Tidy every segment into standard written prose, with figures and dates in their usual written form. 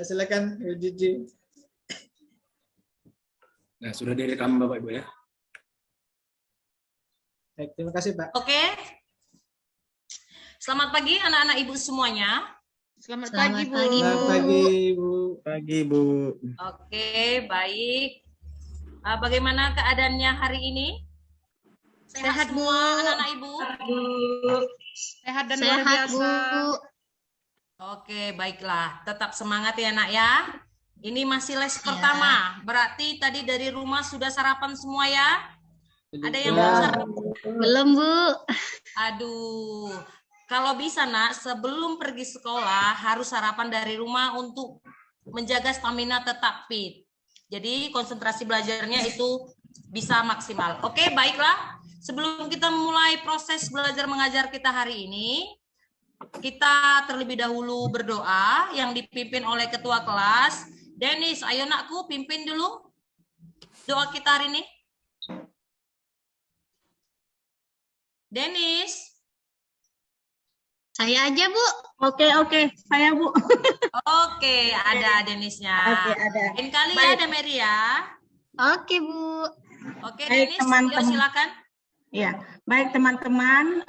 silakan Bu Cici. Nah, sudah direkam Bapak Ibu ya. Baik, terima kasih Pak. Oke. Selamat pagi anak-anak Ibu semuanya. Selamat pagi, Bu. Selamat pagi Bu. Pagi Bu. Oke, baik. Bagaimana keadaannya hari ini? Sehat, Bu. Semua anak-anak Ibu? Sehat dan luar biasa. Bu. Oke, baiklah. Tetap semangat ya, Nak ya. Ini masih les pertama. Berarti tadi dari rumah sudah sarapan semua ya? Ada yang belum sarapan? Belum, Bu. Aduh. Kalau bisa, Nak, sebelum pergi sekolah harus sarapan dari rumah untuk menjaga stamina tetap fit. Jadi konsentrasi belajarnya itu bisa maksimal. Oke, baiklah. Sebelum kita mulai proses belajar mengajar kita hari ini, kita terlebih dahulu berdoa yang dipimpin oleh ketua kelas. Denis, ayo nakku pimpin dulu doa kita hari ini. Denis. Saya aja, Bu. Oke, saya Bu. Oke, ada Denisnya. Oke, ada. Lain kali ya, Baik. ada Mary ya. Oke, Bu. Oke, Baik, Denis, teman-teman. yuk silakan. Ya, baik teman-teman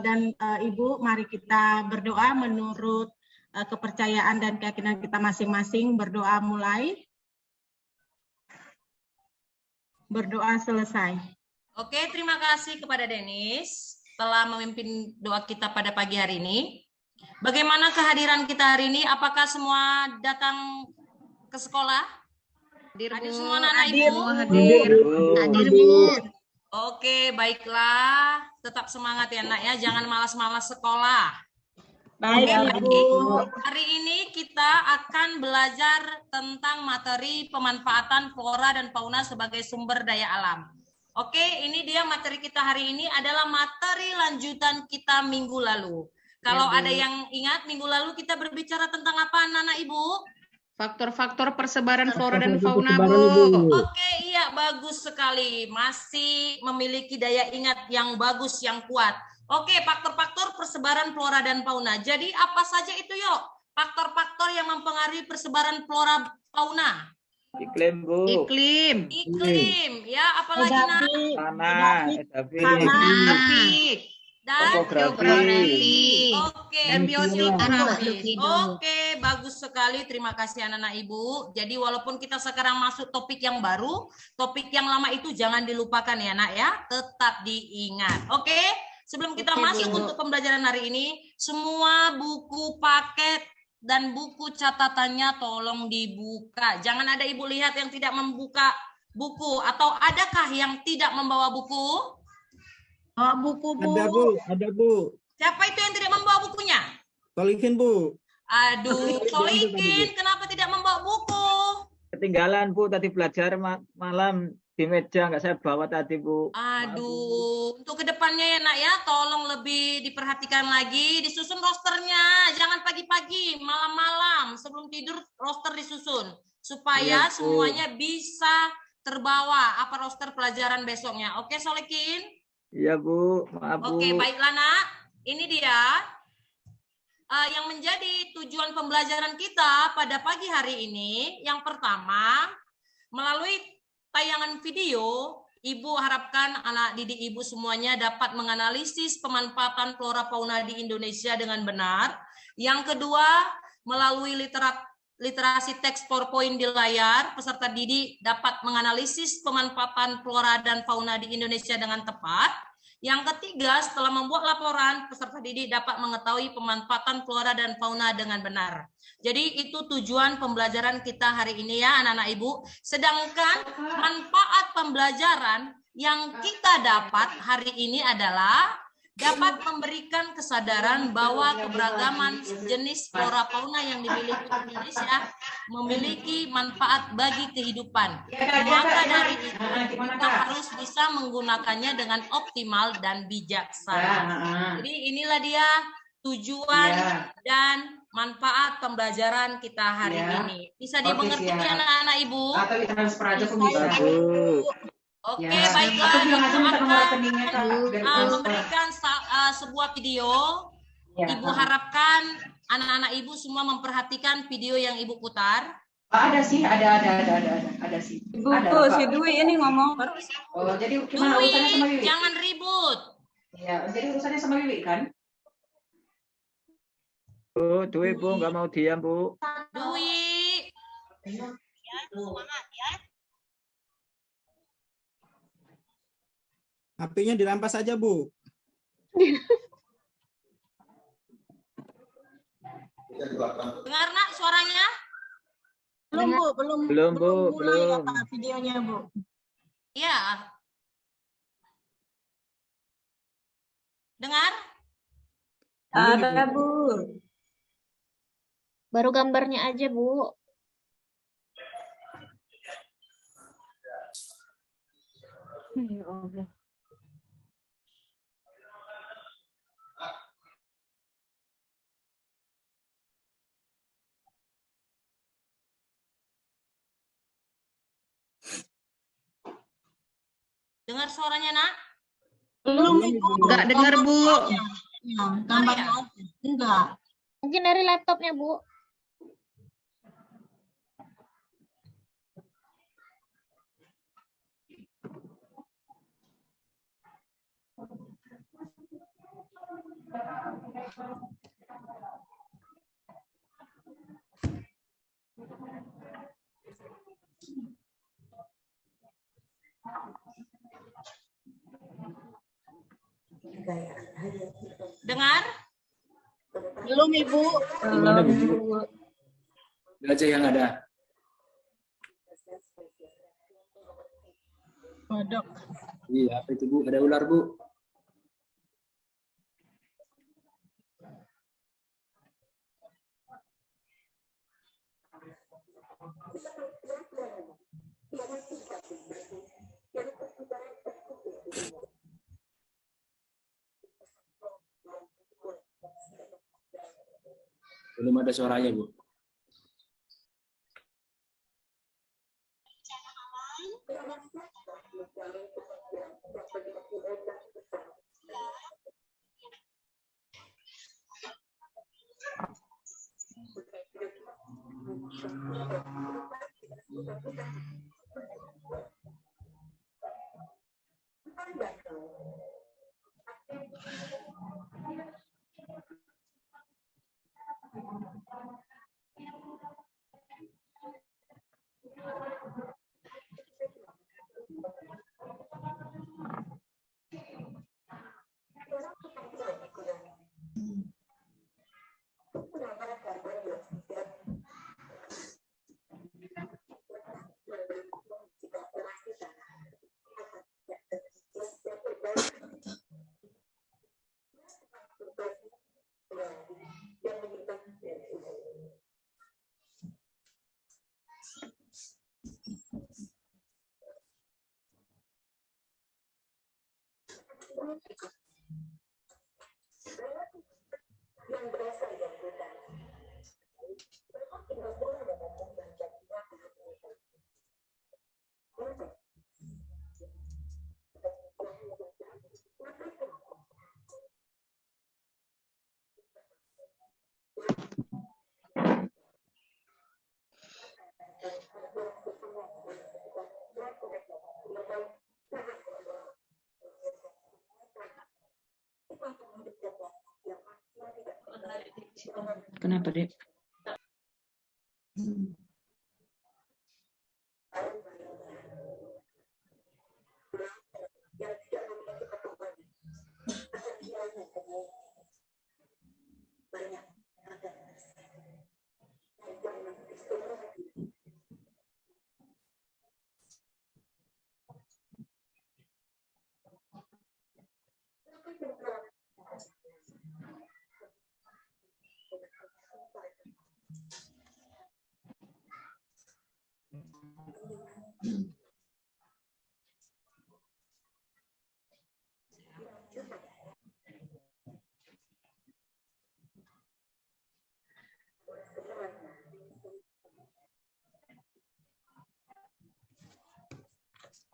dan Ibu, mari kita berdoa menurut kepercayaan dan keyakinan kita masing-masing. Berdoa mulai. Berdoa selesai. Oke, terima kasih kepada Denis telah memimpin doa kita pada pagi hari ini. Bagaimana kehadiran kita hari ini? Apakah semua datang ke sekolah? Hadir, Hadir Bu. semua anak-anak Hadir, Ibu? hadir. Hadir, Bu. Oke, baiklah. Tetap semangat ya, Nak ya. Jangan malas-malas sekolah. Baik, Oke, Bu. hari ini kita akan belajar tentang materi pemanfaatan flora dan fauna sebagai sumber daya alam. Oke, ini dia materi kita hari ini adalah materi lanjutan kita minggu lalu. Kalau ada yang ingat, minggu lalu kita berbicara tentang apa, anak-anak Ibu? Faktor-faktor persebaran flora dan fauna, Bu. Oke, iya, bagus sekali. Masih memiliki daya ingat yang bagus, yang kuat. Oke, faktor-faktor persebaran flora dan fauna. Jadi apa saja itu, yuk? Faktor-faktor yang mempengaruhi persebaran flora fauna. Iklim Bu. Iklim. Iklim, ya, apalagi Nak? Tanah. Topik. Dan Topografi. oke, Dan biogeografi. Oke, bagus sekali. Terima kasih anak-anak Ibu. Jadi walaupun kita sekarang masuk topik yang baru, topik yang lama itu jangan dilupakan ya, Nak ya. Tetap diingat. Oke, sebelum kita masuk untuk pembelajaran hari ini, semua buku paket dan buku catatannya tolong dibuka. Jangan ada Ibu lihat yang tidak membuka buku, atau adakah yang tidak membawa buku? Oh, buku, Bu. Ada Bu. Siapa itu yang tidak membawa bukunya? Tolikin Bu. Aduh, Solikin, kenapa tidak membawa buku? Ketinggalan Bu, tadi belajar malam di meja, nggak saya bawa tadi Bu. Aduh, untuk kedepannya ya Nak ya, tolong lebih diperhatikan lagi, disusun rosternya, jangan pagi-pagi, malam-malam, sebelum tidur roster disusun, supaya Iya, Bu. semuanya bisa terbawa apa roster pelajaran besoknya. Oke, Solikin? Iya Bu, maaf Bu. Oke, baiklah Nak, ini dia yang menjadi tujuan pembelajaran kita pada pagi hari ini. Yang pertama, melalui tayangan video, Ibu harapkan anak didik Ibu semuanya dapat menganalisis pemanfaatan flora fauna di Indonesia dengan benar. Yang kedua, melalui literasi teks PowerPoint di layar, peserta didik dapat menganalisis pemanfaatan flora dan fauna di Indonesia dengan tepat. Yang ketiga, setelah membuat laporan, peserta didik dapat mengetahui pemanfaatan flora dan fauna dengan benar. Jadi itu tujuan pembelajaran kita hari ini ya anak-anak Ibu. Sedangkan manfaat pembelajaran yang kita dapat hari ini adalah dapat memberikan kesadaran bahwa keberagaman jenis flora fauna yang dimiliki Indonesia memiliki manfaat bagi kehidupan. Maka dari itu kita harus bisa menggunakannya dengan optimal dan bijaksana. Jadi inilah dia tujuan dan manfaat pembelajaran kita hari ini. Bisa dimengerti ya anak-anak Ibu? Oke, baiklah. Ibu akan memberikan sebuah video. Ibu harapkan anak-anak ibu semua memperhatikan video yang ibu putar? Ada sih, ada sih. Ibu, Ada, si Pak. Dwi ini ngomong. Oh, jadi gimana urusannya sama Dwi, Wiwi? jangan ribut. Ya, jadi urusannya sama Wiwi kan? Bu, Dwi Bu nggak mau diam Bu. Dwi. HP-nya dirampas saja, Bu. Dengar nak suaranya? Belum Bu, belum Bu, mulai belum. apa videonya Bu. Iya. Dengar? Ada Bu. Baru gambarnya aja, Bu. Ya Allah. Dengar suaranya nak? Belum Ibu. Enggak dengar, Bu. Ya, gambarnya aja. Enggak. Mungkin dari laptopnya, Bu. Dengar? Belum Ibu. Gimana, Bu? Itu aja yang ada. Kodok. Iya, apa itu Bu? Ada ular Bu? Belum ada suaranya Bu. Kenapa, Dek?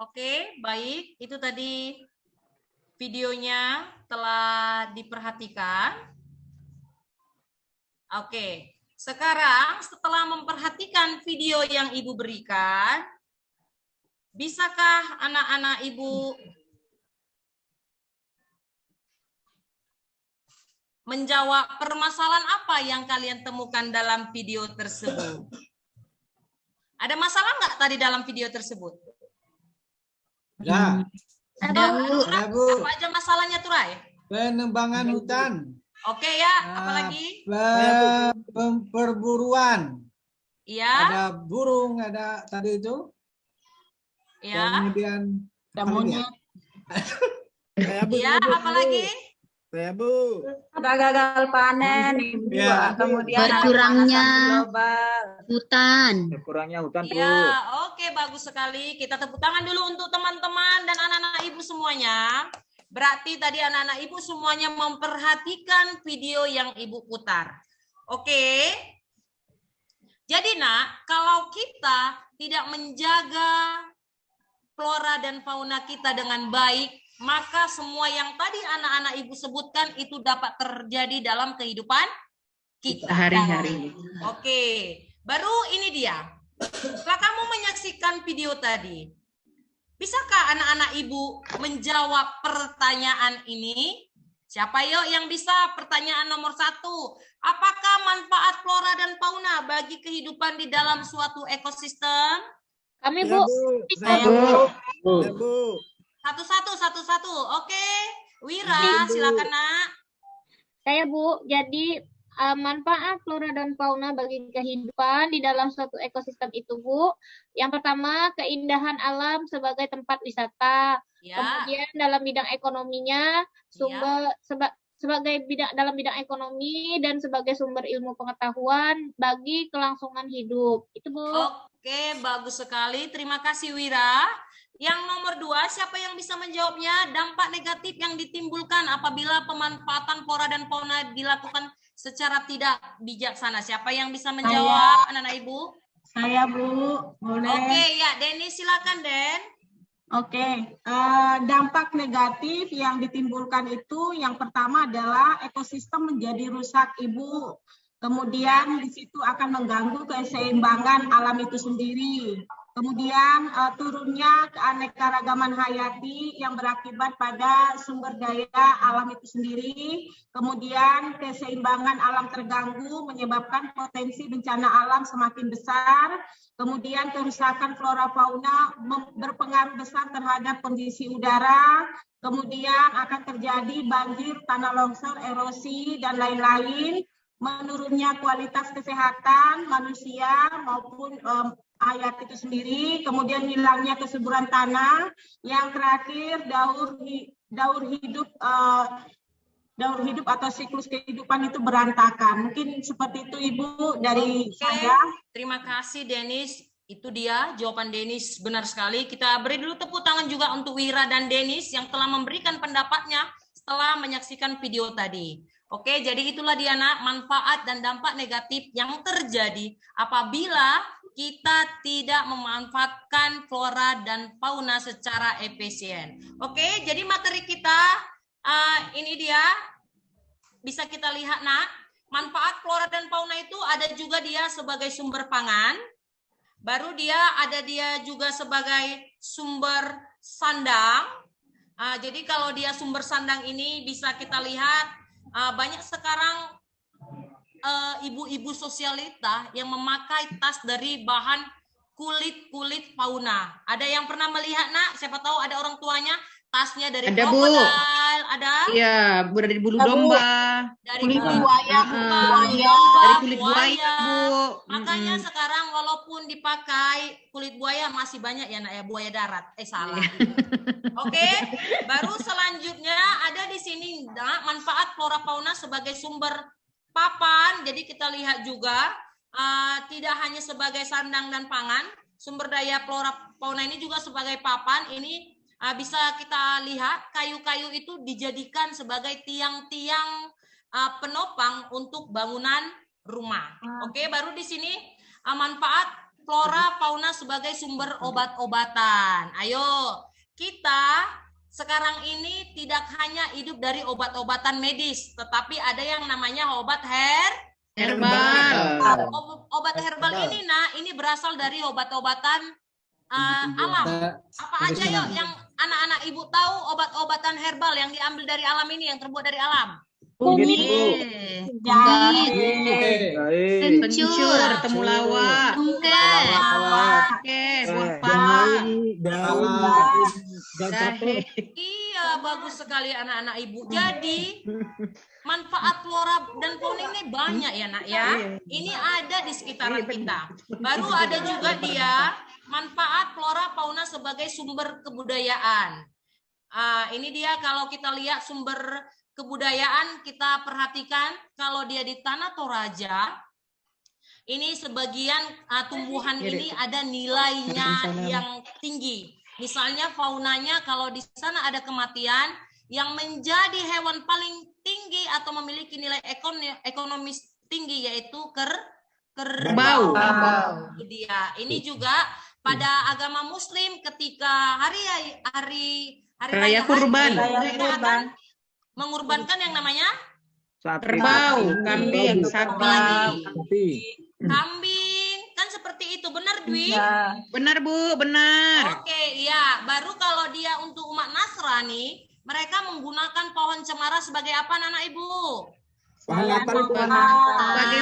Oke, baik. Itu tadi videonya telah diperhatikan. Oke, sekarang setelah memperhatikan video yang Ibu berikan, bisakah anak-anak Ibu menjawab permasalahan apa yang kalian temukan dalam video tersebut? Ada masalah nggak tadi dalam video tersebut? Ya, Ada, Bu. ya Bu. Apa aja masalahnya, Turai? Penebangan hutan, Oke ya, apalagi? perburuan, Iya, ada burung, ada tadi itu, ya, kemudian Ada monyet. saya Bu, iya, Bu, apalagi? saya Bu. Ada gagal panen, Ya. kemudian Berkurangnya ada pemanasan global. hutan. Berkurangnya hutan, Bu. Iya, oke, bagus sekali. Kita tepuk tangan dulu untuk teman-teman dan anak-anak Ibu semuanya. Berarti tadi anak-anak Ibu semuanya memperhatikan video yang Ibu putar. Oke. Jadi Nak, kalau kita tidak menjaga flora dan fauna kita dengan baik, maka semua yang tadi anak-anak Ibu sebutkan itu dapat terjadi dalam kehidupan kita. Sehari-hari. Oke, baru ini dia. Setelah kamu menyaksikan video tadi, bisakah anak-anak Ibu menjawab pertanyaan ini? Siapa yuk yang bisa? Pertanyaan nomor 1. Apakah manfaat flora dan fauna bagi kehidupan di dalam suatu ekosistem? Kami, Ya Bu. Bu, Saya, saya Bu. Ya Bu. Satu-satu. Oke, Wira, silakan Nak. Saya, Bu. Jadi manfaat flora dan fauna bagi kehidupan di dalam suatu ekosistem itu, Bu. Yang pertama, keindahan alam sebagai tempat wisata. Ya, Kemudian dalam bidang ekonominya, dalam bidang ekonomi dan sebagai sumber ilmu pengetahuan bagi kelangsungan hidup. Itu, Bu. oke, bagus sekali. Terima kasih Wira. Yang nomor 2, siapa yang bisa menjawabnya? Dampak negatif yang ditimbulkan apabila pemanfaatan flora dan fauna dilakukan secara tidak bijaksana. Siapa yang bisa menjawab, anak-anak Ibu? Saya, Bu. Boleh. Oke, ya, Denny silakan, Den. Oke, dampak negatif yang ditimbulkan itu yang pertama adalah ekosistem menjadi rusak, Ibu. Kemudian di situ akan mengganggu keseimbangan alam itu sendiri. Kemudian turunnya keanekaragaman hayati yang berakibat pada sumber daya alam itu sendiri. Kemudian keseimbangan alam terganggu menyebabkan potensi bencana alam semakin besar. Kemudian kerusakan flora fauna berpengaruh besar terhadap kondisi udara. Kemudian akan terjadi banjir, tanah longsor, erosi, dan lain-lain. Menurunnya kualitas kesehatan manusia maupun hayat itu sendiri, kemudian hilangnya kesuburan tanah, yang terakhir daur hidup atau siklus kehidupan itu berantakan. Mungkin seperti itu Ibu dari saya. Terima kasih Denis. Itu dia jawaban Denis, benar sekali. Kita beri dulu tepuk tangan juga untuk Wira dan Denis yang telah memberikan pendapatnya setelah menyaksikan video tadi. Oke, jadi itulah dia Nak, manfaat dan dampak negatif yang terjadi apabila kita tidak memanfaatkan flora dan fauna secara efisien. Oke, jadi materi kita ini dia, bisa kita lihat Nak, manfaat flora dan fauna itu ada juga dia sebagai sumber pangan, baru ada dia juga sebagai sumber sandang. Jadi kalau dia sumber sandang ini bisa kita lihat banyak sekarang ibu-ibu sosialita yang memakai tas dari bahan kulit fauna. Ada yang pernah melihat Nak? Siapa tahu ada orang tuanya tasnya dari Ada, Bu. krokodil, ada Iya, dari bulu domba. dari Kulit kulit buaya, domba, Dari kulit buaya, Bu. Makanya sekarang walaupun dipakai kulit buaya masih banyak ya Nak ya, buaya darat. Salah. Oke, baru selanjutnya ada di sini Nak, manfaat flora fauna sebagai sumber papan. Jadi kita lihat juga tidak hanya sebagai sandang dan pangan, sumber daya flora fauna ini juga sebagai papan. Ini bisa kita lihat kayu-kayu itu dijadikan sebagai tiang-tiang penopang untuk bangunan rumah. Oke, baru di sini manfaat flora fauna sebagai sumber obat-obatan. Ayo, kita sekarang ini tidak hanya hidup dari obat-obatan medis, tetapi ada yang namanya obat Herbal. Obat herbal ini, nah, ini berasal dari obat-obatan alam. Apa aja yang anak-anak ibu tahu obat-obatan herbal yang diambil dari alam ini, yang terbuat dari alam? Kunyit. Jahe. Kencur. Temulawak. Oke. Buah panas. Daun, Jahe. Iya, bagus sekali anak-anak ibu. Jadi manfaat flora dan fauna ini banyak ya nak ya. Ini ada di sekitaran kita. Baru ada juga dia manfaat flora fauna sebagai sumber kebudayaan. Ini dia kalau kita lihat sumber kebudayaan, kita perhatikan kalau dia di Tanah Toraja, ini sebagian tumbuhan ini ada nilainya yang tinggi. Misalnya faunanya, kalau di sana ada kematian, yang menjadi hewan paling tinggi atau memiliki nilai ekonomis tinggi yaitu kerbau. Itu dia. Ini juga pada agama Muslim ketika hari raya Kurban. mereka akan mengorbankan yang namanya Kerbau, kambing, sapi. kambing, kan seperti itu, benar Dwi? Benar Bu, benar. Oke, iya. Baru kalau dia untuk umat Nasrani, mereka menggunakan pohon cemara sebagai apa, anak ibu? Sebagai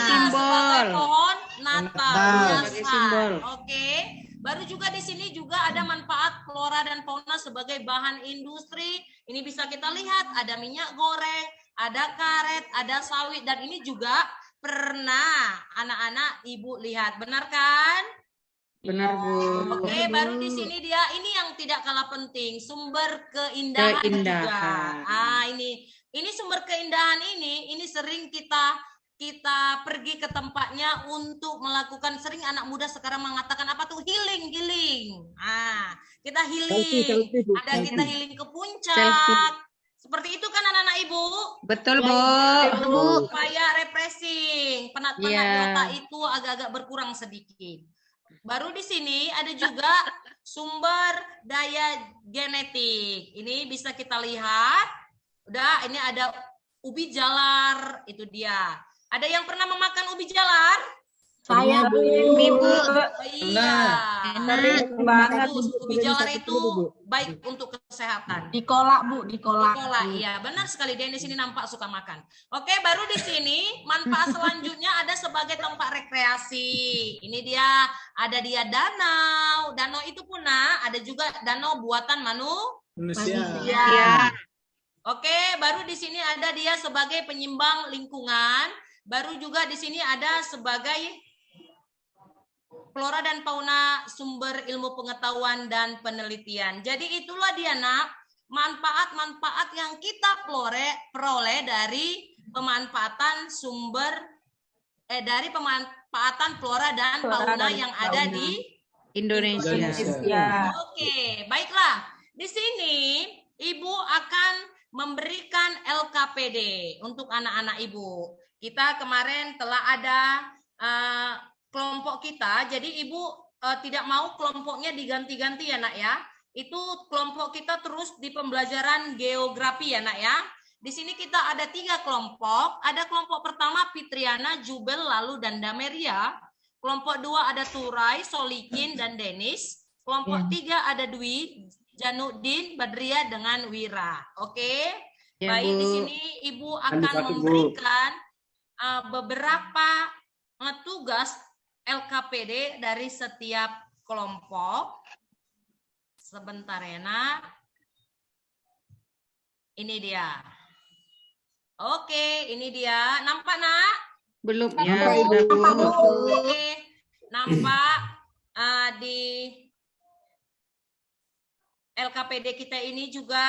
simbol. Sebagai pohon Natal. Sebagai simbol. Oke. Baru juga di sini juga ada manfaat flora dan fauna sebagai bahan industri. Ini bisa kita lihat, ada minyak goreng, ada karet, ada sawit, dan ini juga pernah anak-anak ibu lihat, benar kan? Benar Bu. Oke, baru di sini dia, ini yang tidak kalah penting, sumber keindahan juga. Ini sumber keindahan ini sering kita pergi ke tempatnya untuk melakukan, sering anak muda sekarang mengatakan apa tuh, healing. Kita healing, ada kita healing ke puncak. Seperti itu kan anak-anak ibu? Betul Bu. Supaya refreshing, penat-penat di otak itu agak-agak berkurang sedikit. Baru di sini ada juga sumber daya genetik. Ini bisa kita lihat. Udah, ini ada ubi jalar, itu dia. Ada yang pernah memakan ubi jalar? Saya Bu. Iya. Enak banget. Ubi jalar itu baik untuk kesehatan. Dikolak Bu, dikolak. Iya, benar sekali. Dia di sini nampak suka makan. Oke, baru di sini manfaat selanjutnya ada sebagai tempat rekreasi. Ini dia, ada dia danau. Danau itu pun ada juga danau buatan manusia. Oke, baru di sini ada dia sebagai penyimbang lingkungan. Baru juga di sini ada sebagai flora dan fauna sumber ilmu pengetahuan dan penelitian. Jadi itulah dia nak, manfaat-manfaat yang kita peroleh dari pemanfaatan dari pemanfaatan flora dan fauna yang ada di Indonesia. Oke, baiklah. Di sini Ibu akan memberikan LKPD untuk anak-anak Ibu. Kita kemarin telah ada kelompok kita, jadi Ibu tidak mau kelompoknya diganti-ganti ya nak ya. Itu kelompok kita terus di pembelajaran geografi ya nak ya. Di sini kita ada 3 kelompok. Ada kelompok pertama Fitriana, Jubel, lalu dan Dameria. Kelompok 2 ada Turai, Solikin, dan Denis. Kelompok 3 ada Dwi, Janudin, Badria, dengan Wira. Oke. Ya, baik, Bu. di sini Ibu akan memberikan beberapa tugas LKPD dari setiap kelompok. Sebentar ya nak. Ini dia. Oke, ini dia. Nampak nak? Belum ya. Oke, nampak di LKPD kita ini juga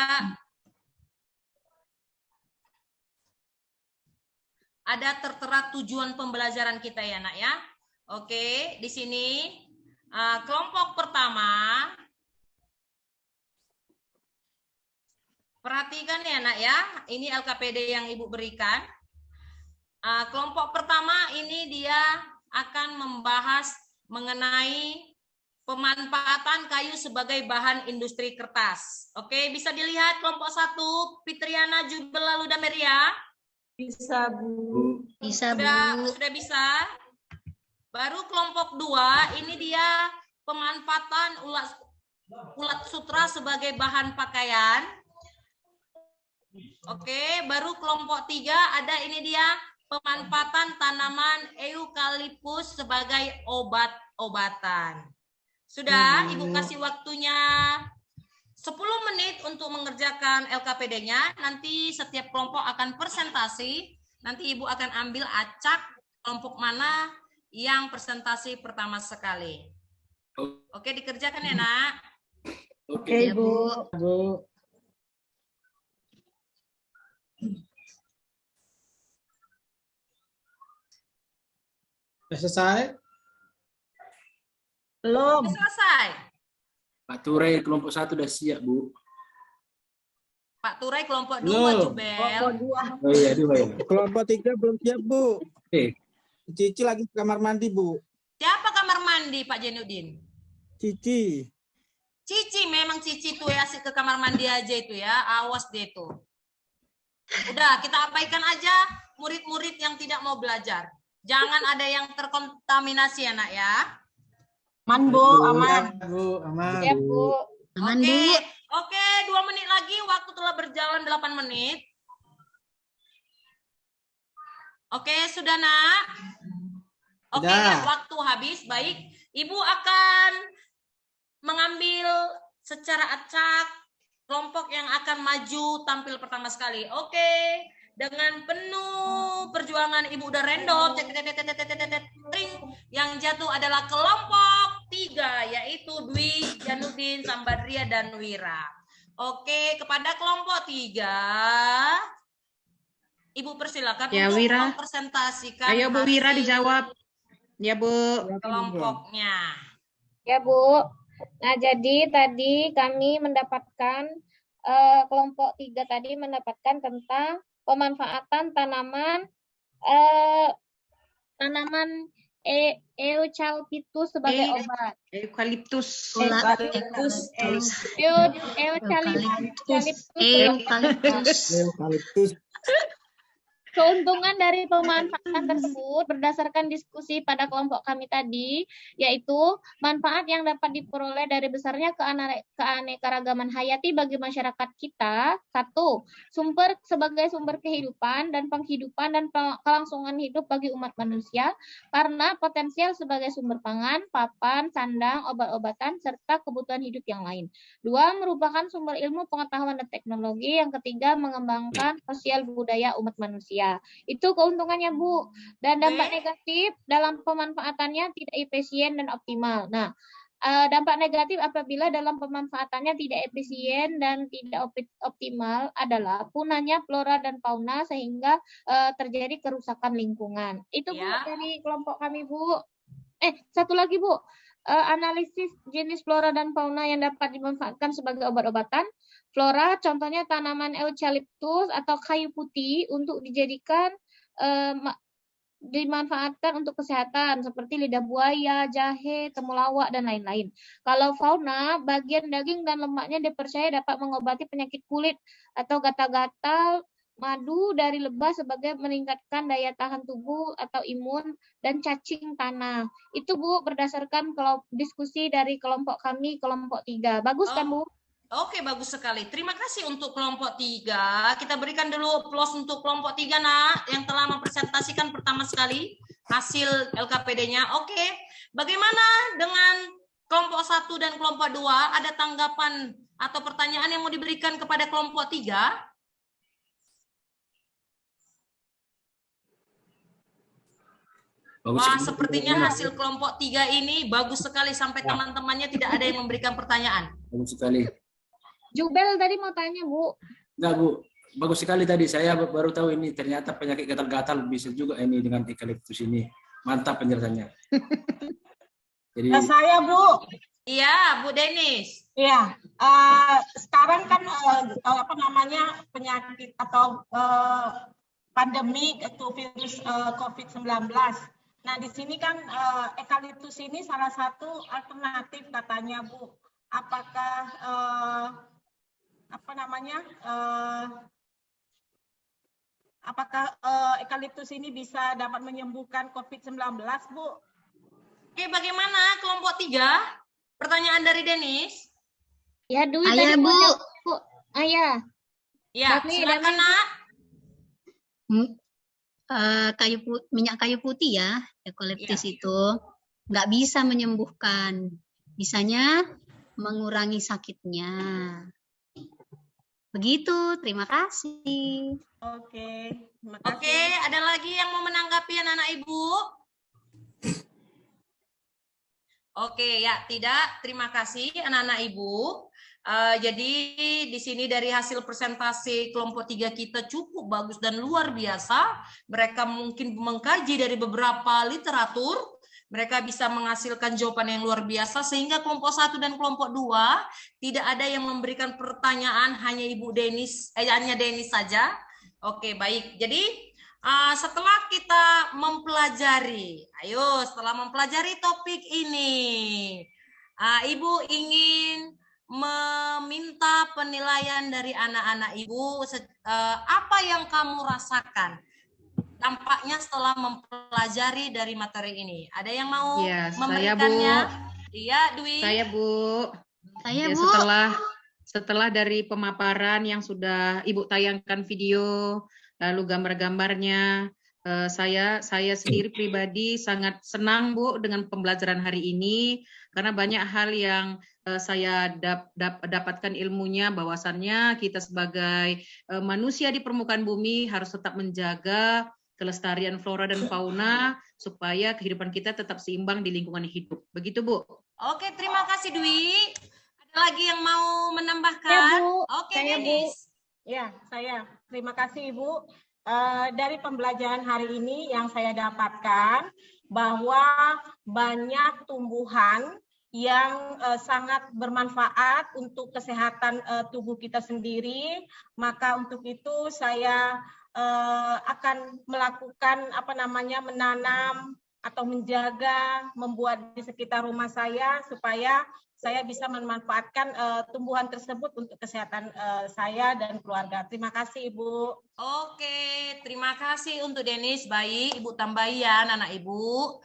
ada tertera tujuan pembelajaran kita ya nak ya. Oke, di sini kelompok pertama, perhatikan ya nak ya, ini LKPD yang Ibu berikan. Kelompok pertama ini dia akan membahas mengenai pemanfaatan kayu sebagai bahan industri kertas. Oke, bisa dilihat kelompok 1, Fitriana, Jubel, lalu Dameria. Bisa Bu. Bisa, Sudah bisa? Baru kelompok 2, ini dia pemanfaatan ulat sutra sebagai bahan pakaian. Oke, baru kelompok 3 ada ini dia pemanfaatan tanaman eukaliptus sebagai obat-obatan. Sudah, Ibu kasih waktunya 10 menit untuk mengerjakan LKPD-nya. Nanti setiap kelompok akan presentasi. Nanti Ibu akan ambil acak kelompok mana yang presentasi pertama sekali. Oke, dikerjakan ya, Nak? Oke, Bu. Bu. Sudah selesai? Belum. Sudah selesai. Pak Turai kelompok 1 udah siap, Bu. Pak Turai kelompok 2, Belum. Jubel. Oh iya, 2 ya. Kelompok 3 belum siap, Bu. Oke. Cici lagi ke kamar mandi, Bu. Siapa kamar mandi, Pak Jenudin? Cici. Cici, memang Cici tuh ya asik ke kamar mandi aja itu ya. Awas deh tuh. Udah, kita abaikan aja murid-murid yang tidak mau belajar. Jangan ada yang terkontaminasi ya, Nak ya. Aman, Bu, aman. Bu, aman. Ya, Bu. Aman, Oke, Bu. oke, 2 menit lagi. Waktu telah berjalan 8 menit. Oke, sudah, Nak? Oke, Sudah. ya, waktu habis. Baik, Ibu akan mengambil secara acak kelompok yang akan maju tampil pertama sekali. Oke, dengan penuh perjuangan Ibu udah random. Tring. Yang jatuh adalah kelompok 3, yaitu Dwi, Janudin, Sambadria, dan Wira. Oke, kepada kelompok 3, Ibu persilakan Ya, untuk Wira. mempresentasikan Ayo Bu Wira hasil dijawab. Ya Bu. kelompoknya. Ya, Bu. Nah, jadi tadi kami mendapatkan kelompok 3 tadi mendapatkan tentang pemanfaatan tanaman eucalyptus sebagai obat. Eukaliptus. Eukaliptus. Keuntungan dari pemanfaatan tersebut berdasarkan diskusi pada kelompok kami tadi, yaitu manfaat yang dapat diperoleh dari besarnya keanekaragaman hayati bagi masyarakat kita. 1. Sebagai sumber kehidupan dan penghidupan dan kelangsungan hidup bagi umat manusia, karena potensial sebagai sumber pangan, papan, sandang, obat-obatan, serta kebutuhan hidup yang lain. 2. Merupakan sumber ilmu, pengetahuan, dan teknologi. Yang ketiga, mengembangkan sosial budaya umat manusia. Itu keuntungannya, Bu. Dan dampak negatif dalam pemanfaatannya tidak efisien dan optimal. Nah, dampak negatif apabila dalam pemanfaatannya tidak efisien dan tidak optimal adalah punahnya flora dan fauna sehingga terjadi kerusakan lingkungan. Itu, Bu, dari kelompok kami, Bu. Satu lagi, Bu. Analisis jenis flora dan fauna yang dapat dimanfaatkan sebagai obat-obatan. Flora, contohnya tanaman eucalyptus atau kayu putih untuk dijadikan dimanfaatkan untuk kesehatan seperti lidah buaya, jahe, temulawak, dan lain-lain. Kalau fauna, bagian daging dan lemaknya dipercaya dapat mengobati penyakit kulit atau gatal-gatal, madu dari lebah sebagai meningkatkan daya tahan tubuh atau imun, dan cacing tanah. Itu, Bu, berdasarkan diskusi dari kelompok kami, kelompok 3. Bagus kan, Bu? Oke, bagus sekali. Terima kasih untuk kelompok 3. Kita berikan dulu applause untuk kelompok 3, Nak, yang telah mempresentasikan pertama sekali hasil LKPD-nya. Oke, bagaimana dengan kelompok 1 dan kelompok 2? Ada tanggapan atau pertanyaan yang mau diberikan kepada kelompok 3? Wah, sepertinya hasil kelompok 3 ini bagus sekali sampai teman-temannya tidak ada yang memberikan pertanyaan. Bagus sekali. Jubel tadi mau tanya, Bu. Enggak, Bu. Bagus sekali tadi. Saya baru tahu ini ternyata penyakit gatal-gatal bisa juga ini dengan eukaliptus ini. Mantap penjelasannya. Jadi Saya, Bu. Iya, Bu Denis. Iya. Sekarang kan penyakit atau pandemi itu virus COVID-19. Nah, di sini kan eukaliptus ini salah satu alternatif katanya, Bu. Apakah apakah eukaliptus ini bisa dapat menyembuhkan COVID-19, Bu? Oke, bagaimana kelompok 3? Pertanyaan dari Denis. Ya, Dwi Ayah, tadi Bu. Bu. Ayah. Ya, Dami, silakan Dami. Nak. Minyak kayu putih ya, eukaliptus itu nggak bisa menyembuhkan, bisanya mengurangi sakitnya. Begitu, terima kasih. Oke, terima kasih. Oke, ada lagi yang mau menanggapi anak-anak Ibu? Oke, ya tidak. Terima kasih anak-anak Ibu. Jadi di sini dari hasil presentasi kelompok 3 kita cukup bagus dan luar biasa. Mereka mungkin mengkaji dari beberapa literatur. Mereka bisa menghasilkan jawaban yang luar biasa sehingga kelompok 1 dan kelompok 2 tidak ada yang memberikan pertanyaan, hanya Ibu Denis, hanya Denis saja. Oke, baik. Jadi setelah kita mempelajari, setelah mempelajari topik ini, Ibu ingin meminta penilaian dari anak-anak Ibu, apa yang kamu rasakan dampaknya setelah mempelajari dari materi ini. Ada yang mau memberikannya? Iya, Dwi. Saya, Bu. Saya, Ya, Bu. setelah dari pemaparan yang sudah Ibu tayangkan video, lalu gambar-gambarnya, saya sendiri pribadi sangat senang, Bu, dengan pembelajaran hari ini, karena banyak hal yang saya dapatkan ilmunya, bahwasannya kita sebagai manusia di permukaan bumi harus tetap menjaga kelestarian flora dan fauna supaya kehidupan kita tetap seimbang di lingkungan hidup. Begitu, Bu. Oke, terima kasih Dwi. Ada lagi yang mau menambahkan? Ya, Bu. Oke, Saya, Bu. Denis. Ya, saya. Terima kasih, Ibu. Dari pembelajaran hari ini yang saya dapatkan bahwa banyak tumbuhan yang sangat bermanfaat untuk kesehatan tubuh kita sendiri. Maka untuk itu saya akan melakukan menanam atau menjaga, membuat di sekitar rumah saya supaya saya bisa memanfaatkan tumbuhan tersebut untuk kesehatan saya dan keluarga. Terima kasih, Ibu. Oke, terima kasih untuk Denis. Baik, Ibu tambahi ya anak Ibu.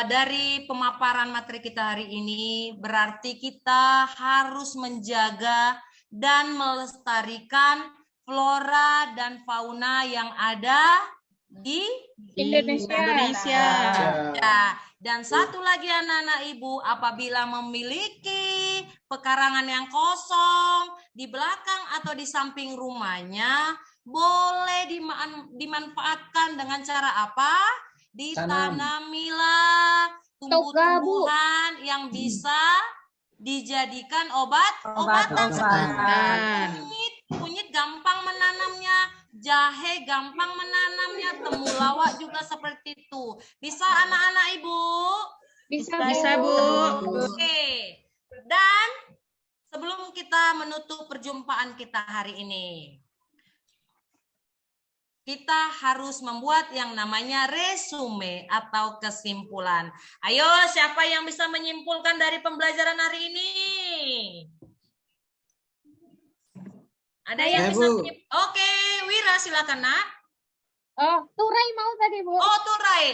Dari pemaparan materi kita hari ini, berarti kita harus menjaga dan melestarikan flora dan fauna yang ada di Indonesia. Ya. Dan satu lagi anak-anak Ibu, apabila memiliki pekarangan yang kosong di belakang atau di samping rumahnya, boleh dimanfaatkan dengan cara apa? Ditanamilah tumbuh-tumbuhan yang bisa dijadikan obatan. Kunyit gampang menanamnya, jahe gampang menanamnya, temulawak juga seperti itu. Bisa anak-anak Ibu? Bisa, Bu. Oke. Dan sebelum kita menutup perjumpaan kita hari ini, kita harus membuat yang namanya resume atau kesimpulan. Ayo, siapa yang bisa menyimpulkan dari pembelajaran hari ini? Ada yang bisa menyimpulkan? Oke, Wira silakan, Nak. Oh, Turai mau tadi, Bu. Oh, Turai.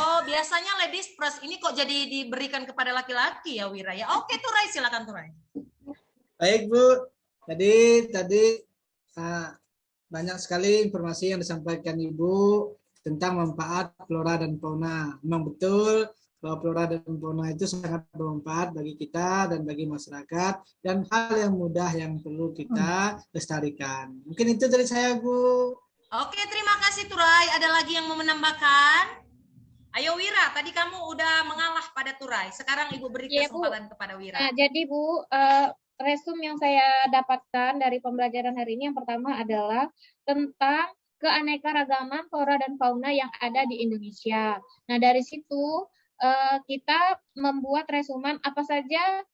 Oh, biasanya ladies first. Ini kok jadi diberikan kepada laki-laki ya, Wira ya? Oke, Turai silakan, Turai. Baik, Bu. Tadi banyak sekali informasi yang disampaikan Ibu tentang manfaat flora dan fauna. Memang betul bahwa flora dan fauna itu sangat bermanfaat bagi kita dan bagi masyarakat, dan hal yang mudah yang perlu kita lestarikan. Mungkin itu dari saya, Bu. Oke, terima kasih Turai. Ada lagi yang mau menambahkan? Ayo Wira, tadi kamu udah mengalah pada Turai. Sekarang Ibu beri kesempatan kepada Wira. Nah, jadi Bu, resume yang saya dapatkan dari pembelajaran hari ini yang pertama adalah tentang keanekaragaman flora dan fauna yang ada di Indonesia. Nah, dari situ kita membuat resumen apa saja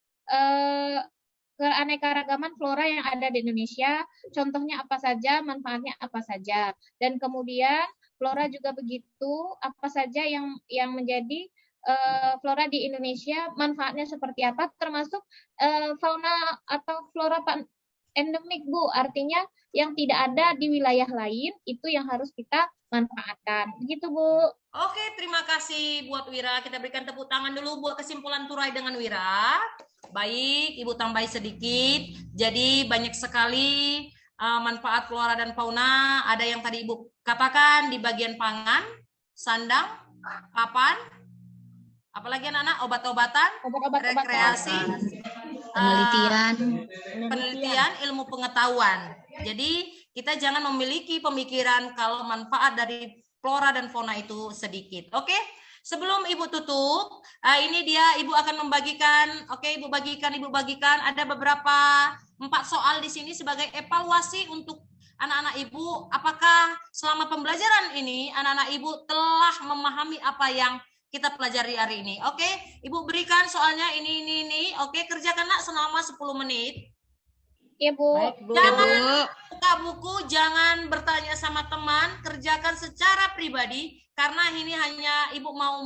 keanekaragaman flora yang ada di Indonesia, contohnya apa saja, manfaatnya apa saja. Dan kemudian flora juga begitu, apa saja yang menjadi flora di Indonesia, manfaatnya seperti apa, termasuk fauna atau flora endemik Bu, artinya yang tidak ada di wilayah lain itu yang harus kita manfaatkan. Begitu Bu. Oke, terima kasih buat Wira. Kita berikan tepuk tangan dulu buat kesimpulan Turai dengan Wira. Baik, Ibu tambahi sedikit. Jadi banyak sekali manfaat flora dan fauna. Ada yang tadi Ibu katakan di bagian pangan, sandang, papan, apalagi anak-anak, obat-obatan, rekreasi, penelitian, ilmu pengetahuan. Jadi kita jangan memiliki pemikiran kalau manfaat dari flora dan fauna itu sedikit. Oke, sebelum Ibu tutup, ini dia Ibu akan membagikan. Oke, Ibu bagikan. Ada beberapa 4 soal di sini sebagai evaluasi untuk anak-anak Ibu. Apakah selama pembelajaran ini anak-anak Ibu telah memahami apa yang kita pelajari hari ini? Oke, Ibu berikan soalnya ini. Oke, kerjakan nak selama 10 menit. Ya Bu. Baik, Bu. Jangan buka buku, jangan bertanya sama teman, kerjakan secara pribadi karena ini hanya Ibu mau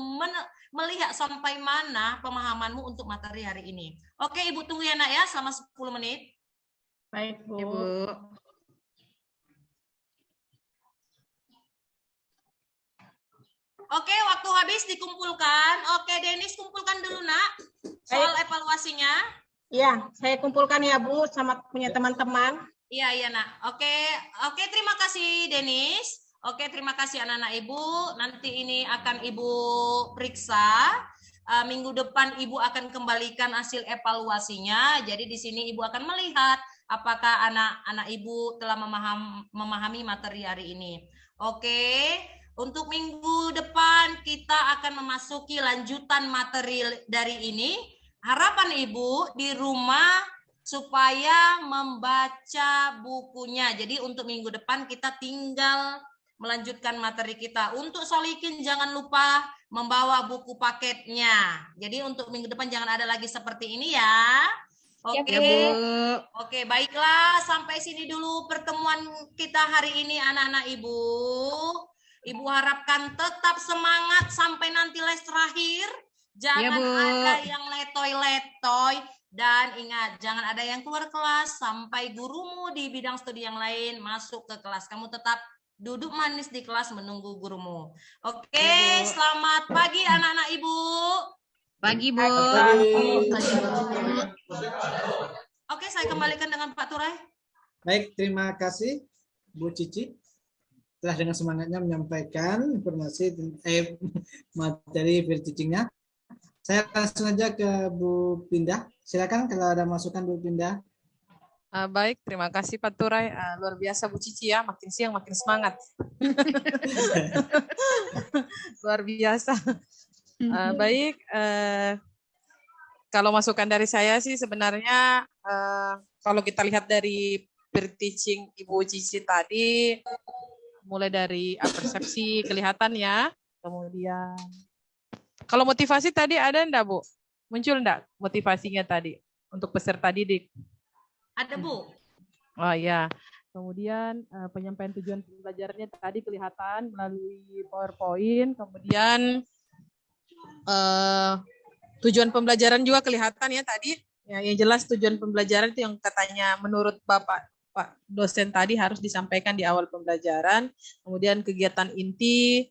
melihat sampai mana pemahamanmu untuk materi hari ini. Oke, Ibu tunggu ya nak ya selama 10 menit. Baik, Bu. Ibu. Oke, waktu habis dikumpulkan. Oke, Denis kumpulkan dulu nak soal evaluasinya. Ya, saya kumpulkan ya Bu sama punya teman-teman. Iya nak. Oke, terima kasih Denis. Oke, terima kasih anak-anak Ibu. Nanti ini akan Ibu periksa. Minggu depan Ibu akan kembalikan hasil evaluasinya. Jadi di sini Ibu akan melihat apakah anak-anak Ibu telah memahami materi hari ini. Oke, untuk minggu depan kita akan memasuki lanjutan materi dari ini. Harapan Ibu di rumah supaya membaca bukunya. Jadi untuk minggu depan kita tinggal melanjutkan materi kita. Untuk Solikin jangan lupa membawa buku paketnya. Jadi untuk minggu depan jangan ada lagi seperti ini ya. Oke, Ya, Bu. Oke, baiklah. Sampai sini dulu pertemuan kita hari ini anak-anak Ibu. Ibu harapkan tetap semangat sampai nanti les terakhir. Jangan Ya, Bu. ada yang letoy-letoy. Dan ingat, jangan ada yang keluar kelas sampai gurumu di bidang studi yang lain masuk ke kelas. Kamu tetap duduk manis di kelas menunggu gurumu. Oke, Ya, Bu. selamat pagi anak-anak Ibu. Pagi, Bu. Oke, saya kembalikan dengan Pak Turai. Baik, terima kasih Bu Cici telah dengan semangatnya menyampaikan informasi materi field teaching-nya. Saya langsung aja ke Bu Pindah. Silakan kalau ada masukan Bu Pindah. Baik, terima kasih Pak Turai. Luar biasa Bu Cici ya, makin siang makin semangat. Luar biasa. Baik, kalau masukan dari saya sih sebenarnya kalau kita lihat dari field teaching Ibu Cici tadi, mulai dari persepsi kelihatan ya, kemudian kalau motivasi tadi ada enggak Bu? Muncul enggak motivasinya tadi untuk peserta didik? Ada Bu. Oh ya, kemudian penyampaian tujuan pembelajarannya tadi kelihatan melalui PowerPoint, kemudian tujuan pembelajaran juga kelihatan ya tadi. Ya, yang jelas tujuan pembelajaran itu yang katanya menurut Pak dosen tadi harus disampaikan di awal pembelajaran. Kemudian kegiatan inti,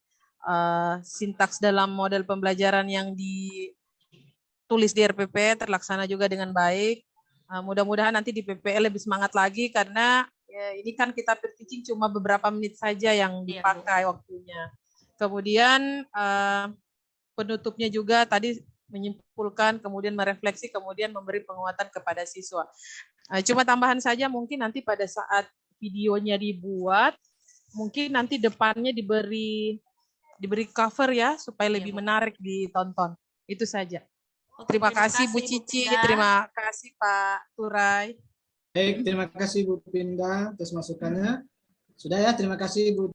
sintaks dalam model pembelajaran yang ditulis di RPP terlaksana juga dengan baik. Mudah-mudahan nanti di PPL lebih semangat lagi karena ya, ini kan kita teaching cuma beberapa menit saja yang dipakai waktunya. Kemudian penutupnya juga tadi menyimpulkan, kemudian merefleksi, kemudian memberi penguatan kepada siswa. Cuma tambahan saja mungkin nanti pada saat videonya dibuat, mungkin nanti depannya diberi cover ya supaya lebih menarik ditonton. Itu saja. Terima kasih Bu Cici, terima kasih Pak Turai. Baik, terima kasih Bu Pindah atas masukannya. Sudah ya, terima kasih Bu